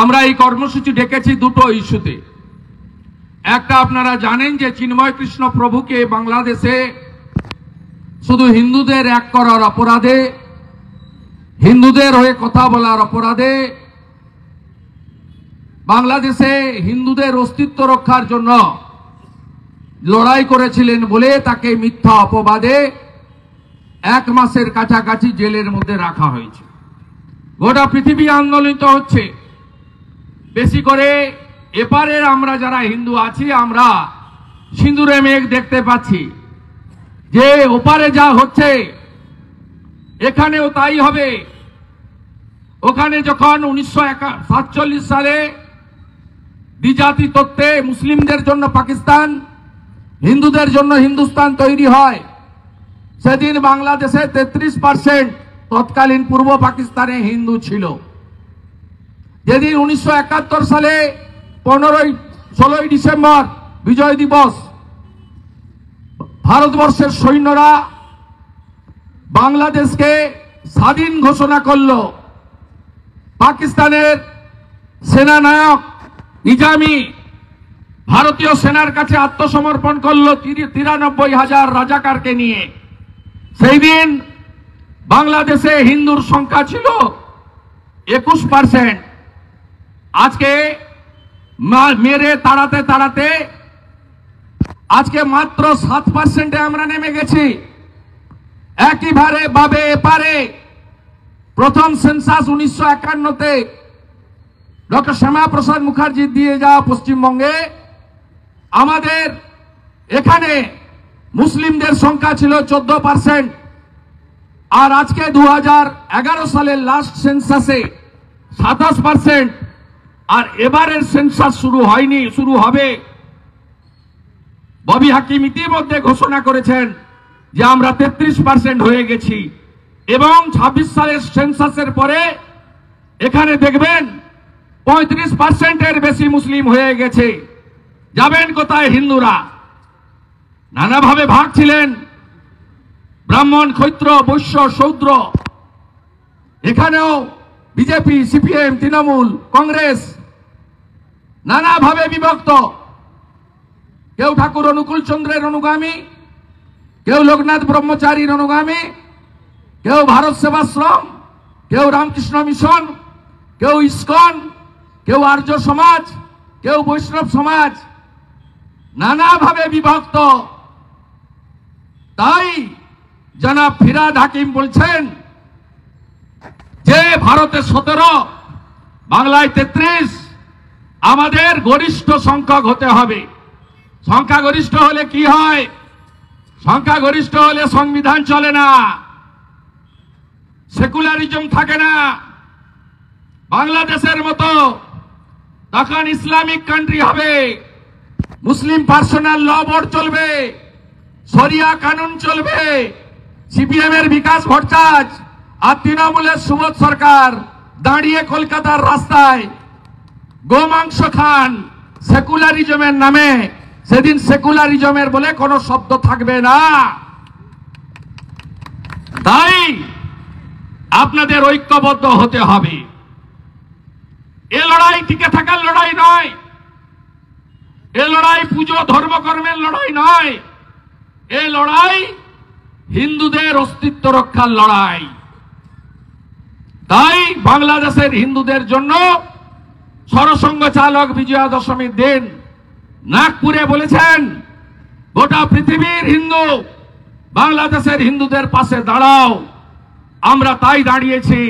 আমরা এই কর্মসূচি ডেকেছি দুটো ইস্যুতে। একটা আপনারা জানেন যে চিন্ময় কৃষ্ণ প্রভুকে বাংলাদেশে শুধু হিন্দুদের এক করার অপরাধে, হিন্দুদের হয়ে কথা বলার অপরাধে, বাংলাদেশে হিন্দুদের অস্তিত্ব রক্ষার জন্য লড়াই করেছিলেন বলে তাকে মিথ্যা অপবাদে 1 মাসের কাছাকাছি জেলের মধ্যে রাখা হয়েছে। গোটা পৃথিবী আন্দোলিত হচ্ছে। বেশি করে এপারের আমরা যারা হিন্দু আছি, আমরা সিঁদুরে মেঘ দেখতে পাচ্ছি যে ওপারে যা হচ্ছে এখানেও তাই হবে। ওখানে যখন 1947 সালে দ্বিজাতি তত্ত্বে মুসলিমদের জন্য পাকিস্তান, হিন্দুদের জন্য হিন্দুস্তান তৈরি হয়, সেদিন বাংলাদেশে 33% তৎকালীন পূর্ব পাকিস্তানে হিন্দু ছিল। যেদিন 1971 সালে 16ই ডিসেম্বর বিজয় দিবস ভারতবর্ষের সৈন্যরা বাংলাদেশকে স্বাধীন ঘোষণা করল, পাকিস্তানের সেনানায়ক নিজামী ভারতীয় সেনার কাছে আত্মসমর্পণ করল 93,000 রাজাকারকে নিয়ে। সেই দিন বাংলাদেশে হিন্দুর সংখ্যা ছিল 21%। আজকে মেরে তাড়াতে তাড়াতে আজকে মাত্র 7%-এ আমরা নেমে গেছি। একইভাবে ভাবে এপারে প্রথম সেন্সাস 1951-তে ডক্টর শ্যামাপ্রসাদ মুখার্জি দিয়ে যাওয়া পশ্চিমবঙ্গে আমাদের এখানে মুসলিমদের সংখ্যা ছিল 14%, আর আজকে 2011 সালের লাস্ট সেন্সাসে 27%, আর এবারের সেন্সাস শুরু হয়নি, শুরু হবে। ববি হাকিম ইতিমধ্যে ঘোষণা করেছেন যে আমরা 33% হয়ে গেছি, এবং 26 সালের সেন্সাসের পরে এখানে দেখবেন 35%-এর বেশি মুসলিম হয়ে গেছে। যাবেন কোথায় হিন্দুরা? নানাভাবে ভাগ ছিলেন, ব্রাহ্মণ, ক্ষত্র, বৈশ্য, শূদ্র। এখানেও বিজেপি, সিপিএম, তৃণমূল, কংগ্রেস নানাভাবে বিভক্ত। কেউ ঠাকুর অনুকূল চন্দ্রের অনুগামী, কেউ লোকনাথ ব্রহ্মচারীর অনুগামী, কেউ ভারত সেবাশ্রম, কেউ রামকৃষ্ণ মিশন, কেউ ইস্কন, কেউ আর্য সমাজ, কেউ বৈষ্ণব সমাজ, নানাভাবে বিভক্ত। তাই জনাব ফিরহাদ হাকিম বলছেন যে ভারতে 17, বাংলায় 33, আমাদের গরিষ্ঠ সংখ্যক হতে হবে। সংখ্যাগরিষ্ঠ হলে কি হয়? সংখ্যাগরিষ্ঠ হলে সংবিধান চলে না, সেকুলারিজম থাকে না। বাংলাদেশের মতো তখন ইসলামিক কান্ট্রি হবে, মুসলিম পার্সোনাল ল বোর্ড চলবে, শরিয়া কানুন চলবে। সিপিএম এর বিকাশ ভট্টাচার্য আর তৃণমূলের সুবোধ সরকার দাঁড়িয়ে কলকাতার রাস্তায় গোমাংস খান সেকুলারিজমের নামে। সেদিন সেকুলারিজমের বলে কোনো শব্দ থাকবে না। তাই আপনাদের ঐক্যবদ্ধ হতে হবে। এ লড়াই টিকে থাকার লড়াই নয়, এ লড়াই পুজো ধর্মকর্মের লড়াই নয়, এ লড়াই হিন্দুদের অস্তিত্ব রক্ষার লড়াই। তাই বাংলাদেশের হিন্দুদের জন্য সরসংঘ চালক বিজয়া দশমীর দিন নাগপুরে বলেছেন, গোটা পৃথিবীর হিন্দু বাংলাদেশের হিন্দুদের পাশে দাঁড়াও। আমরা তাই দাঁড়িয়েছি।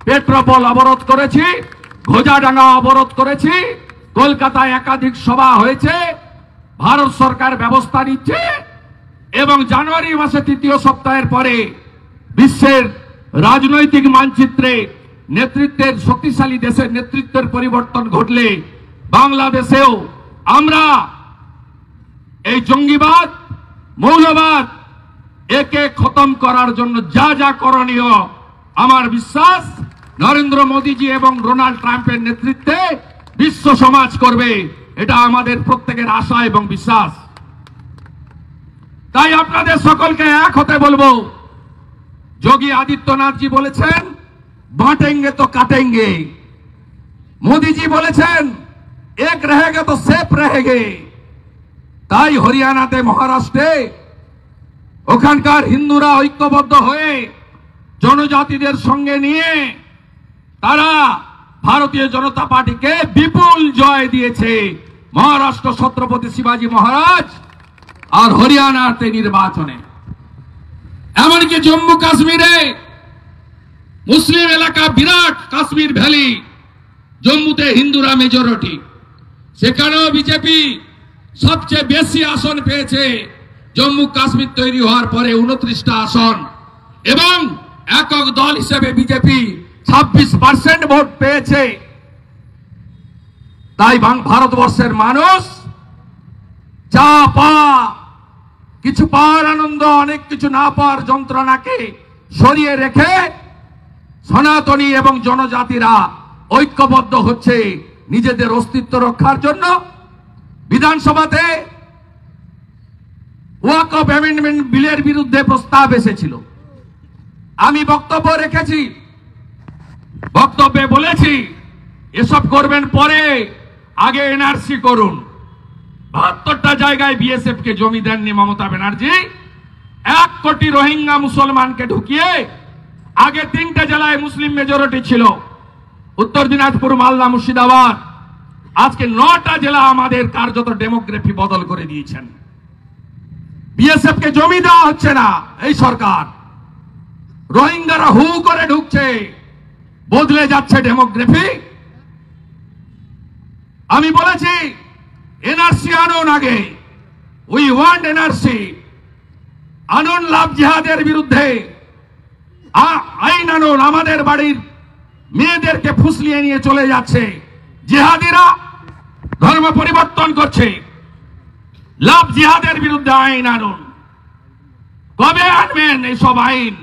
পেট্রোপোল অবরোধ করেছি, ঘোজাডাঙ্গা অবরোধ করেছি, কলকাতায় একাধিক সভা হয়েছে, ভারত সরকার ব্যবস্থা নিচ্ছে, এবং জানুয়ারি মাসে 3য় সপ্তাহের পরে বিশ্বের রাজনৈতিক মানচিত্রে নেতৃত্বের শক্তিশালী দেশের নেতৃত্বের পরিবর্তন ঘটলে বাংলাদেশেও আমরা এই জঙ্গিবাদ, মৌলবাদ একে খতম করার জন্য যা যা করণীয়, আমার বিশ্বাস নরেন্দ্র মোদীজি এবং ডোনাল্ড ট্রাম্পের নেতৃত্বে বিশ্ব সমাজ করবে। এটা আমাদের প্রত্যেকের আশা এবং বিশ্বাস। তাই আপনাদের সকলকে এক হতে বলবো। যোগী আদিত্যনাথজি বলেছেন, বাঁটেঙ্গে তো কাটেঙ্গে। मोदी जी বলেছেন এক रहेगा तो सेफ रहेंगे। তাই হরিয়ানাতে মহারাষ্ট্রে ওখানকার হিন্দুরা ঐক্যবদ্ধ হয়ে জনজাতিদের সঙ্গে নিয়ে তারা ভারতীয় জনতা পার্টিকে বিপুল জয় দিয়েছে। মহারাষ্ট্র ছত্রপতি শিবাজী মহারাজ আর হরিয়ানাতে নির্বাচনে, এমনকি জম্মু কাশ্মীরে মুসলিম এলাকা বিরাট কাশ্মীর ভ্যালি, জম্মুতে হিন্দুরা মেজরিটি, সেখানেও বিজেপি সবচেয়ে বেশি আসন পেয়েছে। জম্মু কাশ্মীর তৈরি হওয়ার পরে 29টা আসন এবং একক দল হিসেবে বিজেপি 26% ভোট পেয়েছে। তাই ভারতবর্ষের মানুষ যা পাওয়া, কিছু পাওয়ার আনন্দ, অনেক কিছু না পাওয়ার যন্ত্রণাকে সরিয়ে রেখে সনাতনী এবং জনজাতিরা ঐক্যবদ্ধ হচ্ছে নিজেদের অস্তিত্ব রক্ষার জন্য। বিধানসভাতে ওয়াকফ অ্যামেন্ডমেন্ট বিলের বিরুদ্ধে প্রস্তাব এসেছিল, আমি বক্তব্য রেখেছি, বক্তব্যে বলেছি এসব করবেন পরে, আগে এনআরসি করুন। 72টা জায়গায় বিএসএফ কে জমি দেননি মমতা ব্যানার্জি, 1 কোটি রোহিঙ্গা মুসলমানকে ঢুকিয়ে, আগে 3টে জেলায় মুসলিম মেজরিটি ছিল, উত্তর দিনাজপুর, মালদা, মুর্শিদাবাদ, আজকে 9টা জেলা আমাদের কার্যত ডেমোগ্রাফি বদল করে দিয়েছেন। বিএসএফ কে জমি দেওয়া হচ্ছে না এই সরকার, রোহিঙ্গারা হু করে ঢুকছে, বদলে যাচ্ছে ডেমোগ্রাফি। আমি বলেছি এনআরসি আনুন, আগে উই ওয়ান্ট এনআরসি আনুন, লাভ জিহাদের বিরুদ্ধে আইন আনুন। আমাদের বাড়ির মেয়েদেরকে ফুসলিয়ে নিয়ে চলে যাচ্ছে জিহাদিরা, ধর্ম পরিবর্তন করছে, লাভ জিহাদের বিরুদ্ধে আইন আনুন। কবে আনবেন এইসব আইন?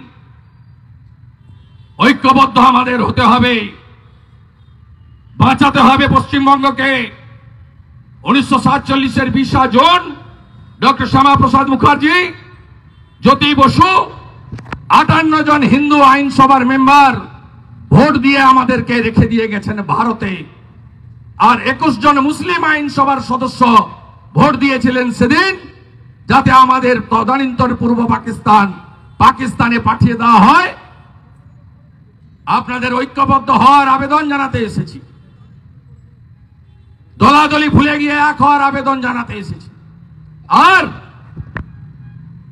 ঐক্যবদ্ধ আমাদের হতে হবে, বাঁচাতে হবে পশ্চিমবঙ্গকে। 1947-এর 20 জুন ডক্টর শ্যামাপ্রসাদ মুখার্জি, জ্যোতি বসু, 58 জন হিন্দু আইনসভার মেম্বার ভোট দিয়ে আমাদেরকে রেখে দিয়ে গেছেন ভারতে, আর 21 জন মুসলিম আইনসভার সদস্য ভোট দিয়েছিলেন সেদিন যাতে আমাদের তদানীন্তন পূর্ব পাকিস্তানে পাঠিয়ে দেওয়া হয়। আপনাদের ঐক্যবদ্ধ হওয়ার আবেদন জানাতে এসেছি, দলাদলি ভুলে গিয়ে এক হওয়ার আবেদন জানাতে এসেছি। আর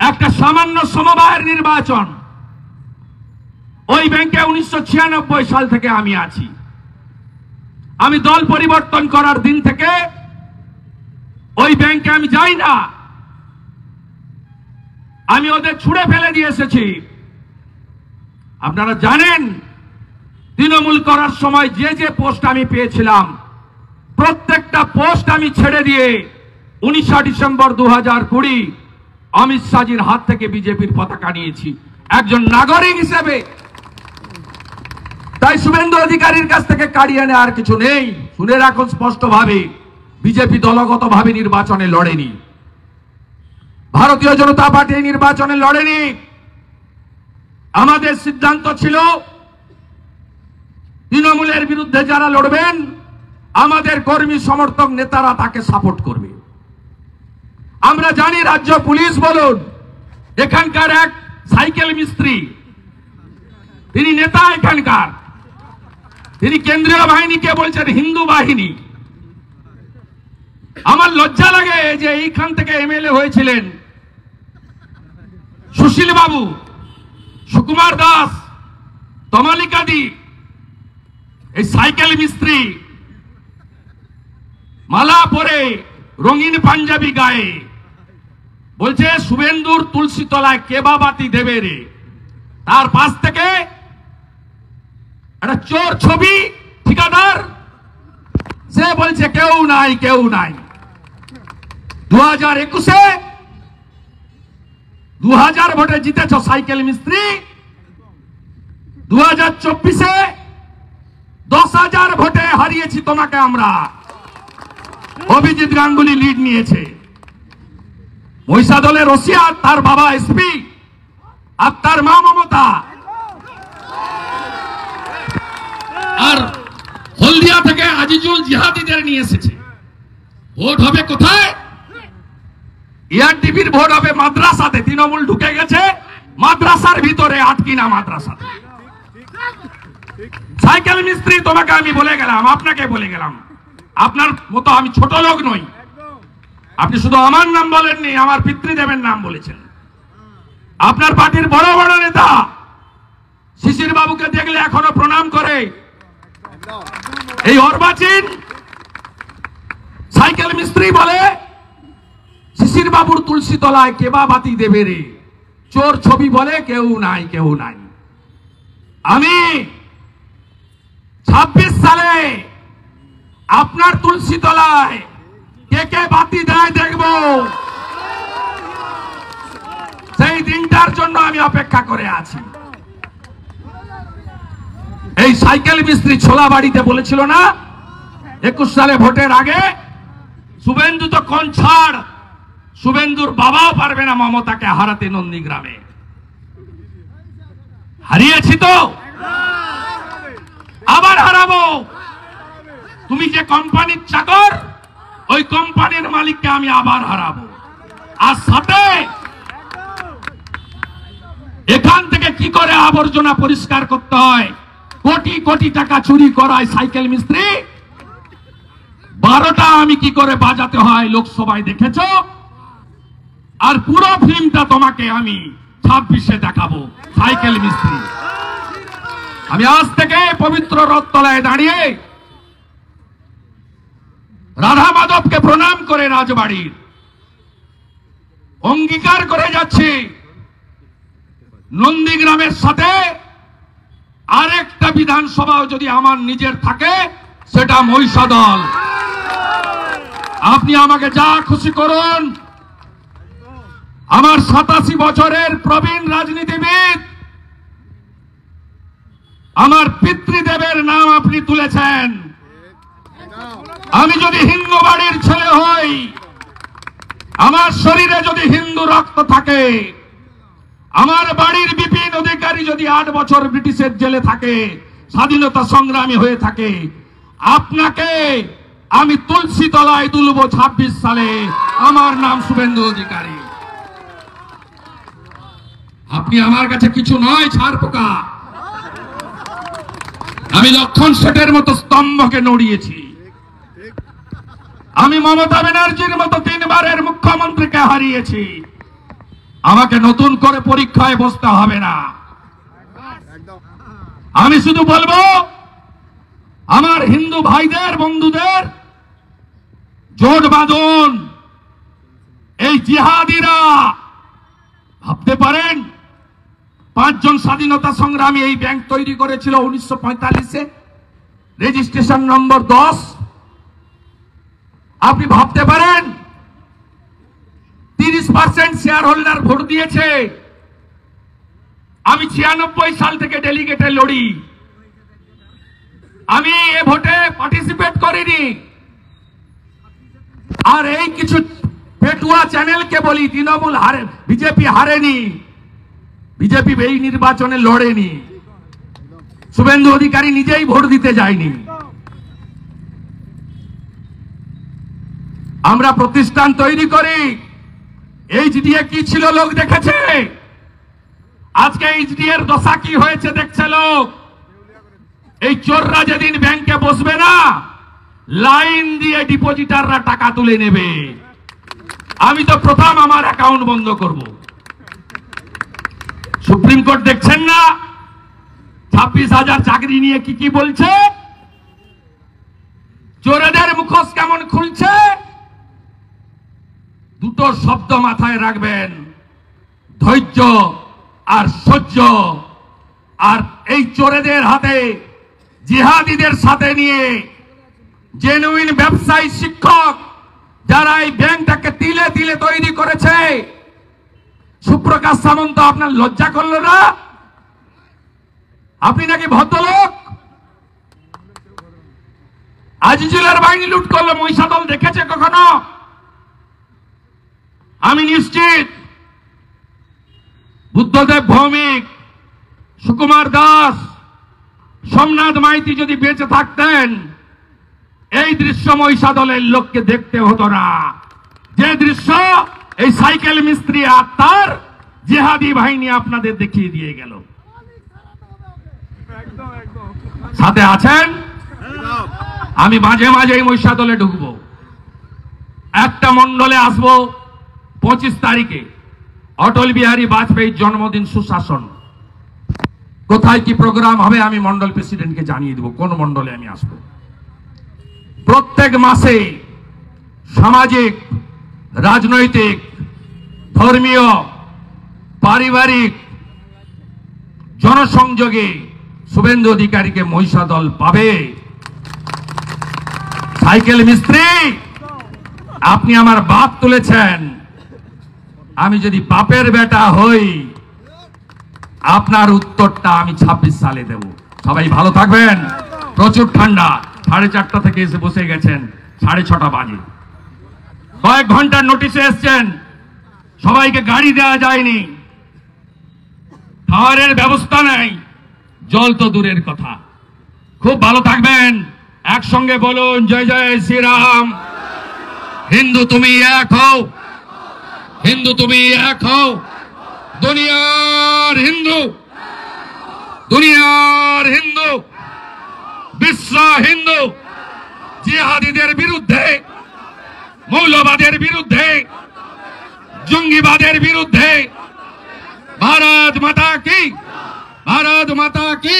একটা সামান্য সমবায়ের নির্বাচন, ওই ব্যাংকে 1996 সাল থেকে আমি আছি। আমি দল পরিবর্তন করার দিন থেকে ওই ব্যাংকে আমি যাই না, আমি ওদের ছুড়ে ফেলে দিয়ে এসেছি। আপনারা জানেন তৃণমূল করার সময় যে যে পোস্ট আমি পেয়েছিলাম, প্রত্যেকটা পোস্ট আমি ছেড়ে দিয়ে 19 ডিসেম্বর 2020 অমিত শাহজির হাত থেকে বিজেপির পতাকা নিয়েছি একজন নাগরিক হিসেবে। তাই শুভেন্দু অধিকারীর কাছ থেকে কাড়িয়ে নেওয়ার কিছু নেই। শুনে রাখুন স্পষ্টভাবে, বিজেপি দলগতভাবে নির্বাচনে লড়েনি, ভারতীয় জনতা পার্টি নির্বাচনে লড়েনি। আমাদের সিদ্ধান্ত ছিল তৃণমূলের বিরুদ্ধে যারা লড়বেন আমাদের কর্মী সমর্থক নেতারা তাকে সাপোর্ট করবে। আমরা জানি রাজ্য পুলিশ বলুন, এখানকার এক সাইকেল মিস্ত্রি, তিনি নেতা এখানকার, তিনি কেন্দ্রীয় বাহিনীকে বলছেন হিন্দু বাহিনী। আমার লজ্জা লাগে যে এইখান থেকে এমএলএ হয়েছিলেন সুশীল বাবু, সুকুমার দাস, তমালিকাদি, এই সাইকেল মিস্ত্রি মালা পরে রঙিন পাঞ্জাবি গায়ে বলছে শুভেন্দুর তুলসী তলায় কেবাবাতি দেবে রে। তার পাশ থেকে একটা চোর ছবি ঠিকাদার, সে বলছে কেউ নাই কেউ নাই। 2021-এ 2000 ভোটে জিতেছ সাইকেল মিস্ত্রি, 2024-এ 10,000 ভোটে হারিয়েছি তোমাকে আমরা। অভিজিৎ গাঙ্গুলি লিড নিয়েছে, মহিষাদলের রশিয়া, তার বাবা এসপি আর তার মা মমতা। আর হলদিয়া থেকে আজিজুল জিহাদিদের নিয়ে এসেছে। ভোট হবে কোথায়? এআরডিবির ভোট হবে মাদ্রাসাতে। তৃণমূল ঢুকে গেছে মাদ্রাসার ভিতরে, আটকিনা মাদ্রাসাতে। সাইকেল মিস্ত্রি তোমাকে আমি বলে গেলাম, আপনাকে বলে গেলাম, আপনার মতো আমি ছোট লোক নই। আপনি শুধু আমার নাম বলেননি, আমার পিতৃদেবের নাম বলেছেন। আপনার পার্টির বড় বড় নেতা শিশির বাবুকে দেখলে এখনো প্রণাম করে। এই অর্বাচীন সাইকেল মিস্ত্রি বলে শিশির বাবুর তুলসী তলায় কেবা বাতি দেবে রে, চোর ছবি বলে কেউ নাই কেউ নাই। আমি 26 সালে আপনার তুলসী তলায় কে কে বাতি দেয় দেখব। সেই দিনটার জন্য আমি অপেক্ষা করে আছি। এই সাইকেল মিস্ত্রি ছোলা বাড়িতে বলেছিল না 21 সালে ভোটের আগে, শুভেন্দু তো কোন ছাড়, শুভেন্দুর বাবাও পারবে না মমতাকে হারাতে নন্দীগ্রামে। হারিয়েছি তো, আবার হারাবো। তুমি যে কোম্পানির চাকর, ওই কোম্পানির মালিককে আমি আবার হারাবো। আর সাথে এখান থেকে কি করে আবর্জনা পরিষ্কার করতে হয়, কোটি কোটি টাকা চুরি করায় সাইকেল মিস্ত্রি, 12টা আমি কি করে বাজাতে হয় লোকসভায় দেখেছো। আর পুরো ফিল্মটা তোমাকে আমি 26-এ দেখাবো। সাইকেল মিস্ত্রি, আমি আজ থেকে পবিত্র রথতলায় দাঁড়িয়ে রাধা মাধবকে প্রণাম করে রাজবাড়ির অঙ্গীকার করে যাচ্ছি, নন্দীগ্রামের সাথে আরেকটা বিধানসভাও যদি আমার নিজের থাকে সেটা মহিষাদল। আপনি আমাকে যা খুশি করুন। আমার 87 বছরের প্রবীণ রাজনীতিবিদ, আমার পিতৃদেবের নাম আপনি তুলেছেন। আমি যদি হিন্দু বাড়ির ছেলে হই, আমার শরীরে যদি হিন্দু রক্ত থাকে, আমার বাড়ির বিপিন অধিকারী যদি 8 বছর ব্রিটিশের জেলে থাকে, স্বাধীনতা সংগ্রামী হয়ে থাকে, আপনাকে আমি তুলসী তলায় তুলব 26 সালে। আমার নাম শুভেন্দু অধিকারী। আপনি আমার কাছে কিছু নয়, ছাড় পোকা। আমি লক্ষণ শেঠের মতো স্তম্ভকে নড়িয়েছি। আমি মমতা ব্যানার্জির মতো 3 বারের মুখ্যমন্ত্রীকে হারিয়েছি। আমাকে নতুন করে পরীক্ষায় বসতে হবে না। আমি শুধু বলবো আমার হিন্দু ভাইদের বন্ধুদের জোট বাঁধুন। এই জিহাদিরা ভাবতে পারেন 5 জন স্বাধীনতা সংগ্রামী এই ব্যাংক তৈরি করেছিল 1945-এ, রেজিস্ট্রেশন নম্বর 10। আপনি ভাবতে পারেন 30% শেয়ার হোল্ডার ভোট দিয়েছে। আমি 96 সাল থেকে ডেলিগেটে লড়ি। আমি এ ভোটে পার্টিসিপেট করিনি। আর এই কিছু পেটুয়া চ্যানেলকে বলি তৃণমূল হারে, বিজেপি হারেনি, বিজেপি এই নির্বাচনে লড়েনি, শুভেন্দু অধিকারী নিজেই ভোট দিতে যায়নি। আমরা প্রতিষ্ঠান তৈরি করি। এইচডিএ কি ছিল লোক দেখেছে। আজকে এইচডি এর দশা কি হয়েছে দেখছে লোক। এই চোররা যেদিন ব্যাংকে বসবে না, লাইন দিয়ে ডিপোজিটাররা টাকা তুলে নেবে। আমি তো প্রথম আমার অ্যাকাউন্ট বন্ধ করব। সুপ্রিম কোর্ট দেখছেন না 26,000 চাকরি নিয়ে কি কি বলছে। চোরেদের মুখোশ কেমন খুলছে। দুটো শব্দ মাথায় রাখবেন, ধৈর্য আর সহ্য। আর এই চোরেদের হাতে, জিহাদিদের সাথে নিয়ে জেনুইন ব্যবসায়ী শিক্ষক যারা এই ব্যাংকটাকে তিলে তিলে তৈরি করেছে, সুপ্রকাশ সামন্ত আপনার লজ্জা করল না? আপনি নাকি ভদ্রলোক। আজিজুলের বাহিনী লুট করলো, মহিষাদল দেখেছে কখনো? আমি নিশ্চিত বুদ্ধদেব ভৌমিক, সুকুমার দাস, সোমনাথ মাইতি যদি বেঁচে থাকতেন এই দৃশ্য মহিষাদলের লোককে দেখতে হতো না, যে দৃশ্য এই সাইকেল মিস্ত্রি আর তার জিহাদি বাহিনী আপনাদের দেখিয়ে দিয়ে গেল। সাথে আছেন? আমি মাঝে মাঝে এই মহিষাদলে ঢুকবো, একটা মন্ডলে আসবো 25 তারিখে অটল বিহারী বাজপেয়ীর জন্মদিন সুশাসন। কোথায় কি প্রোগ্রাম হবে আমি মন্ডল প্রেসিডেন্টকে জানিয়ে দেব কোন মন্ডলে আমি আসবো। প্রত্যেক মাসে সামাজিক, রাজনৈতিক, ধর্মীয়, পারিবারিক জনসংযোগে শুভেন্দু অধিকারীকে মহিষাদল পাবে। সাইকেল মিস্ত্রি, আপনি আমার বাপ তুলেছেন, আমি যদি বাপের বেটা হই আপনার উত্তরটা আমি 26 সালে দেব। সবাই ভালো থাকবেন। প্রচুর ঠান্ডা, 4:30 থেকে এসে বসে গেছেন, 6:30 বাজে। কয়েক ঘন্টার নোটিশে এসছেন, সবাইকে গাড়ি দেওয়া যায়নি, খাবারের ব্যবস্থা নেই, জল তো দূরের কথা। খুব ভালো থাকবেন, একসঙ্গে বলুন জয় জয় শ্রীরাম। হিন্দু তুমি এক হও, হিন্দু তুমি এক হও, দুনিয়ার হিন্দু, দুনিয়ার হিন্দু, বিশ্ব হিন্দু, জিহাদিদের বিরুদ্ধে, মৌলবাদের বিরুদ্ধে, জঙ্গিবাদের বিরুদ্ধে। ভারত মাতা কি, ভারত মাতা কি।